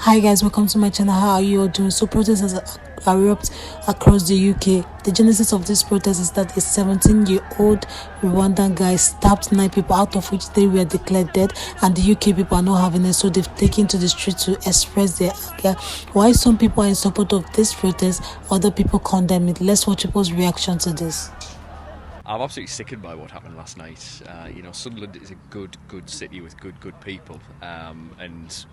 Hi guys, welcome to my channel. How are you all doing? So protests erupt across the UK. The genesis of this protest is that a 17-year-old Rwandan guy stabbed 9 people, out of which 3 were declared dead, and the UK people are not having it, so they've taken to the street to express their anger. While some people are in support of this protest, other people condemn it. Let's watch people's reaction to this. I'm absolutely sickened by what happened last night. Sunderland is a good city with good people, and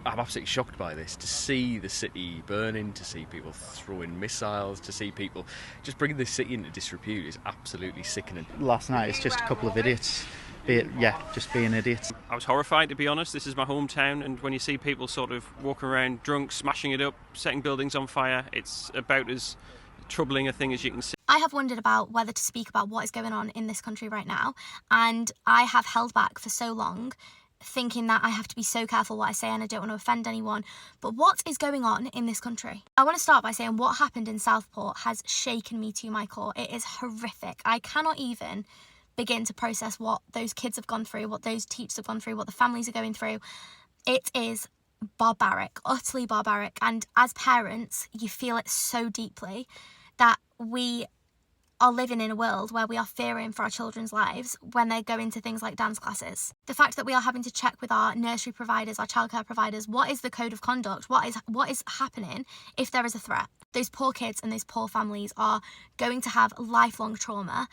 I'm absolutely shocked by this. To see the city burning, to see people throwing missiles, to see people just bringing the city into disrepute is absolutely sickening. Last night it's just a couple of idiots, just being idiots. I was horrified, to be honest. This is my hometown, and when you see people sort of walking around drunk, smashing it up, setting buildings on fire, it's about as troubling a thing as you can see. I have wondered about whether to speak about what is going on in this country right now, and I have held back for so long, thinking that I have to be so careful what I say and I don't want to offend anyone. But what is going on in this country? I want to start by saying what happened in Southport has shaken me to my core. It is horrific. I cannot even begin to process what those kids have gone through, what those teachers have gone through, what the families are going through. It is barbaric, utterly barbaric. And as parents, you feel it so deeply that we are living in a world where we are fearing for our children's lives when they go into things like dance classes. The fact that we are having to check with our nursery providers, our childcare providers, what is the code of conduct, what is happening if there is a threat. Those poor kids and those poor families are going to have lifelong trauma.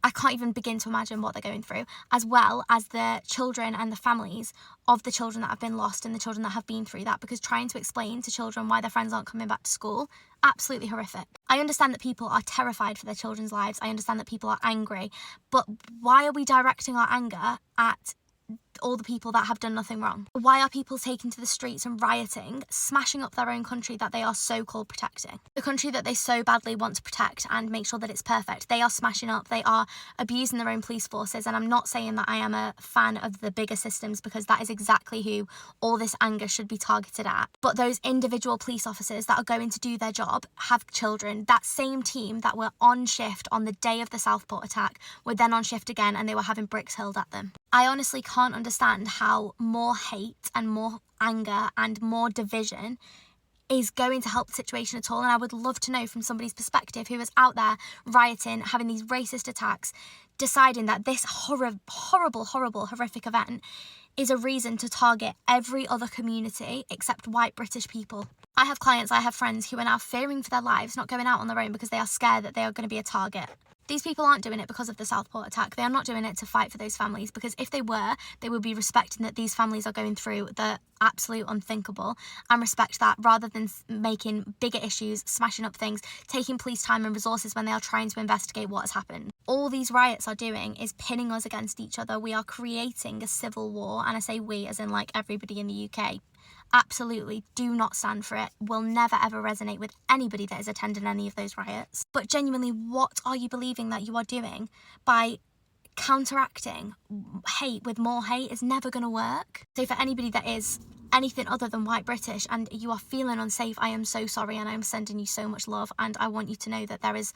I can't even begin to imagine what they're going through, as well as the children and the families of the children that have been lost and the children that have been through that, because trying to explain to children why their friends aren't coming back to school, absolutely horrific. I understand that people are terrified for their children's lives. I understand that people are angry, but why are we directing our anger at all the people that have done nothing wrong? Why are people taking to the streets and rioting, smashing up their own country that they are so-called protecting? The country that they so badly want to protect and make sure that it's perfect. They are smashing up, they are abusing their own police forces, and I'm not saying that I am a fan of the bigger systems, because that is exactly who all this anger should be targeted at. But those individual police officers that are going to do their job have children. That same team that were on shift on the day of the Southport attack were then on shift again, and they were having bricks hurled at them. I honestly can't understand how more hate and more anger and more division is going to help the situation at all. And I would love to know from somebody's perspective who is out there rioting, having these racist attacks, deciding that this horrible, horrific event is a reason to target every other community except white British people. I have clients, I have friends who are now fearing for their lives, not going out on their own because they are scared that they are going to be a target. These people aren't doing it because of the Southport attack. They are not doing it to fight for those families, because if they were, they would be respecting that these families are going through the absolute unthinkable, and respect that, rather than making bigger issues, smashing up things, taking police time and resources when they are trying to investigate what has happened. All these riots are doing is pinning us against each other. We are creating a civil war, and I say we as in like everybody in the UK. Absolutely do not stand for it. Will never ever resonate with anybody that is attending any of those riots. But genuinely, what are you believing that you are doing by counteracting hate with more hate? Is never going to work. So for anybody that is anything other than white British and you are feeling unsafe, I am so sorry, and I am sending you so much love, and I want you to know that there is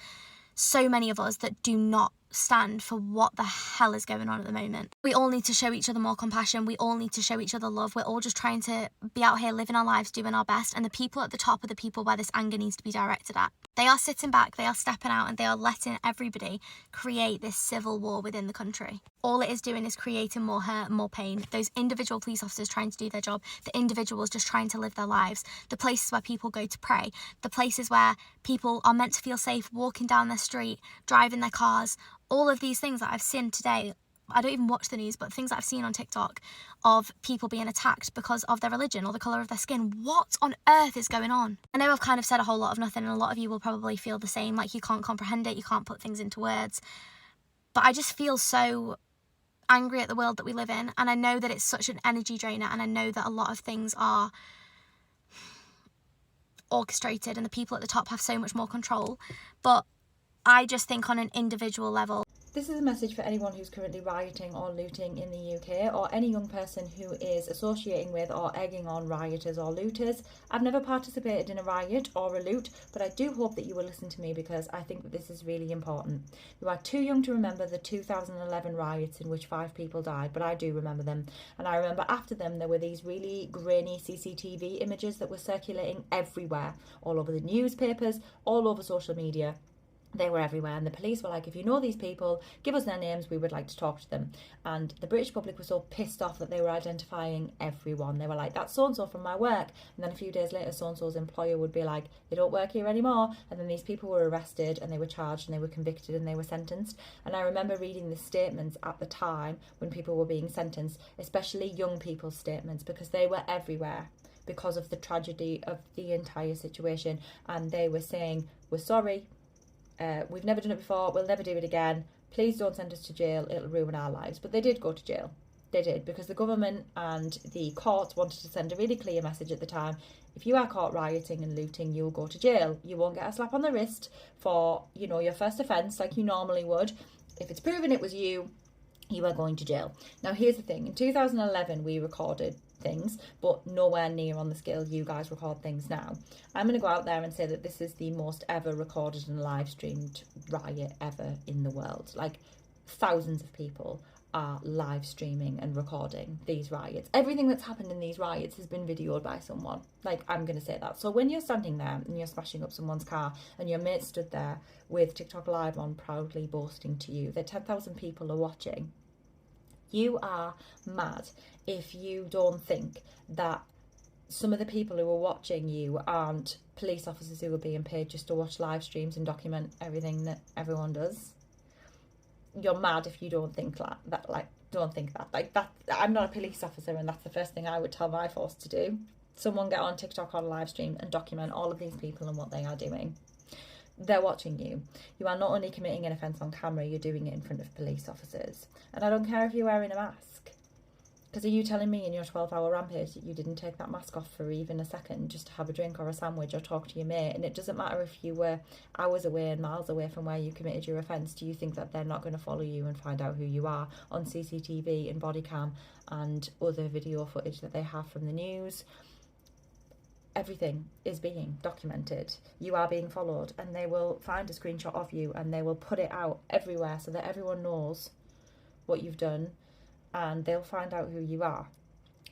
so many of us that do not stand for what the hell is going on at the moment. We all need to show each other more compassion. We all need to show each other love. We're all just trying to be out here living our lives, doing our best, and the people at the top are the people where this anger needs to be directed at. They are sitting back, they are stepping out, and they are letting everybody create this civil war within the country. All it is doing is creating more hurt, more pain. Those individual police officers trying to do their job, the individuals just trying to live their lives, the places where people go to pray, the places where people are meant to feel safe walking down their street, driving their cars. All of these things that I've seen today, I don't even watch the news, but things that I've seen on TikTok of people being attacked because of their religion or the colour of their skin. What on earth is going on? I know I've kind of said a whole lot of nothing, and a lot of you will probably feel the same, like you can't comprehend it, you can't put things into words. But I just feel so angry at the world that we live in, and I know that it's such an energy drainer, and I know that a lot of things are orchestrated and the people at the top have so much more control. But I just think on an individual level, This is a message for anyone who's currently rioting or looting in the UK, or any young person who is associating with or egging on rioters or looters. I've never participated in a riot or a loot, but I do hope that you will listen to me because I think that this is really important. You are too young to remember the 2011 riots in which 5 people died, but I do remember them. And I remember after them there were these really grainy CCTV images that were circulating everywhere, all over the newspapers, all over social media. They were everywhere, and the police were like, if you know these people, give us their names, we would like to talk to them. And the British public was so pissed off that they were identifying everyone. They were like, that's so-and-so from my work. And then a few days later, so-and-so's employer would be like, they don't work here anymore. And then these people were arrested, and they were charged, and they were convicted, and they were sentenced. And I remember reading the statements at the time when people were being sentenced, especially young people's statements, because they were everywhere because of the tragedy of the entire situation. And they were saying, we're sorry, we've never done it before, we'll never do it again, please don't send us to jail, it'll ruin our lives. But they did go to jail. They did, because the government and the courts wanted to send a really clear message at the time. If you are caught rioting and looting, you'll go to jail. You won't get a slap on the wrist for, you know, your first offence like you normally would. If it's proven it was you, you are going to jail. Now here's the thing, in 2011 we recorded things, but nowhere near on the scale you guys record things now. I'm going to go out there and say that this is the most ever recorded and live streamed riot ever in the world. Like, thousands of people are live streaming and recording these riots. Everything that's happened in these riots has been videoed by someone. Like, I'm going to say that. So when you're standing there and you're smashing up someone's car and your mate stood there with TikTok Live on, proudly boasting to you that 10,000 people are watching, you are mad if you don't think that some of the people who are watching you aren't police officers who are being paid just to watch live streams and document everything that everyone does. You're mad if you don't think don't think that. Like, that, I'm not a police officer, and that's the first thing I would tell my force to do. Someone get on TikTok on live stream and document all of these people and what they are doing. They're watching you. You are not only committing an offence on camera, you're doing it in front of police officers. And I don't care if you're wearing a mask. Because are you telling me in your 12-hour rampage that you didn't take that mask off for even a second just to have a drink or a sandwich or talk to your mate? And it doesn't matter if you were hours away and miles away from where you committed your offence. Do you think that they're not going to follow you and find out who you are on CCTV and body cam and other video footage that they have from the news? Everything is being documented. You are being followed, and they will find a screenshot of you and they will put it out everywhere so that everyone knows what you've done, and they'll find out who you are.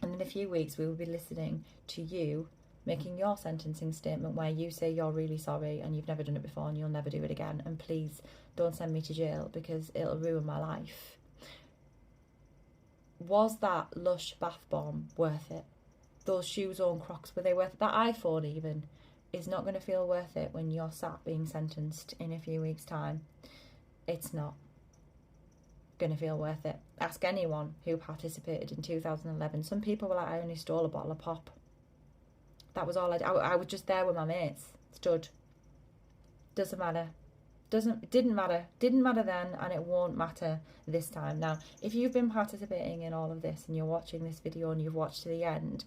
And in a few weeks we will be listening to you making your sentencing statement where you say you're really sorry and you've never done it before and you'll never do it again, and please don't send me to jail because it'll ruin my life. Was that Lush bath bomb worth it? Those shoes on Crocs, were they worth it? That iPhone even is not going to feel worth it when you're sat being sentenced in a few weeks' time. It's not going to feel worth it. Ask anyone who participated in 2011. Some people were like, I only stole a bottle of pop. That was all I did. I was just there with my mates, stood. Doesn't matter. Didn't matter then, and it won't matter this time. Now, if you've been participating in all of this and you're watching this video and you've watched to the end,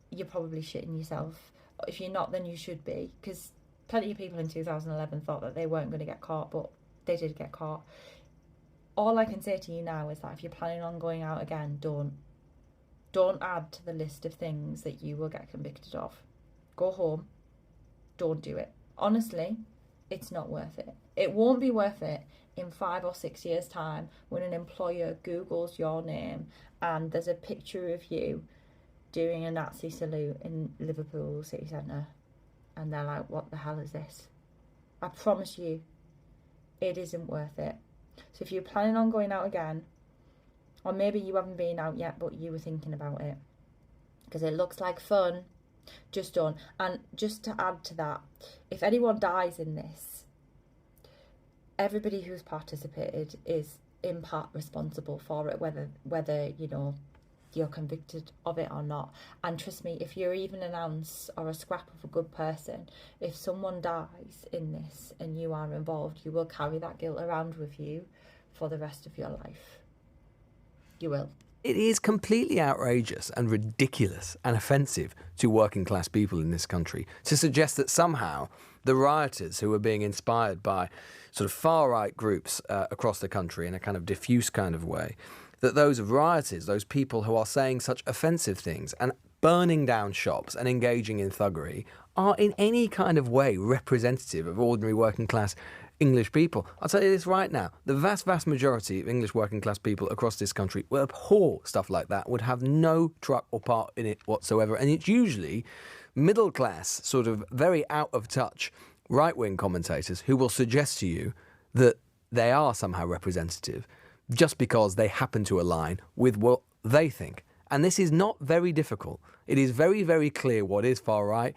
you're probably shitting yourself. If you're not, then you should be, because plenty of people in 2011 thought that they weren't going to get caught, but they did get caught. All I can say to you now is that if you're planning on going out again, don't add to the list of things that you will get convicted of. Go home. Don't do it. Honestly, it's not worth it. It won't be worth it in 5 or 6 years' time when an employer Googles your name and there's a picture of you doing a Nazi salute in Liverpool city centre, and they're like, what the hell is this? I promise you, it isn't worth it. So if you're planning on going out again, or maybe you haven't been out yet but you were thinking about it because it looks like fun, just don't. And just to add to that, if anyone dies in this, everybody who's participated is in part responsible for it, whether you know you're convicted of it or not. And trust me, if you're even an ounce or a scrap of a good person, if someone dies in this and you are involved, you will carry that guilt around with you for the rest of your life. You will. It is completely outrageous and ridiculous and offensive to working class people in this country to suggest that somehow the rioters who are being inspired by sort of far-right groups across the country in a kind of diffuse kind of way, that those rioters, those people who are saying such offensive things and burning down shops and engaging in thuggery are in any kind of way representative of ordinary working class English people. I'll tell you this right now, the vast, vast majority of English working class people across this country will abhor stuff like that, would have no truck or part in it whatsoever. And it's usually middle class, sort of very out of touch right-wing commentators who will suggest to you that they are somehow representative just because they happen to align with what they think. And this is not very difficult. It is very, very clear what is far right.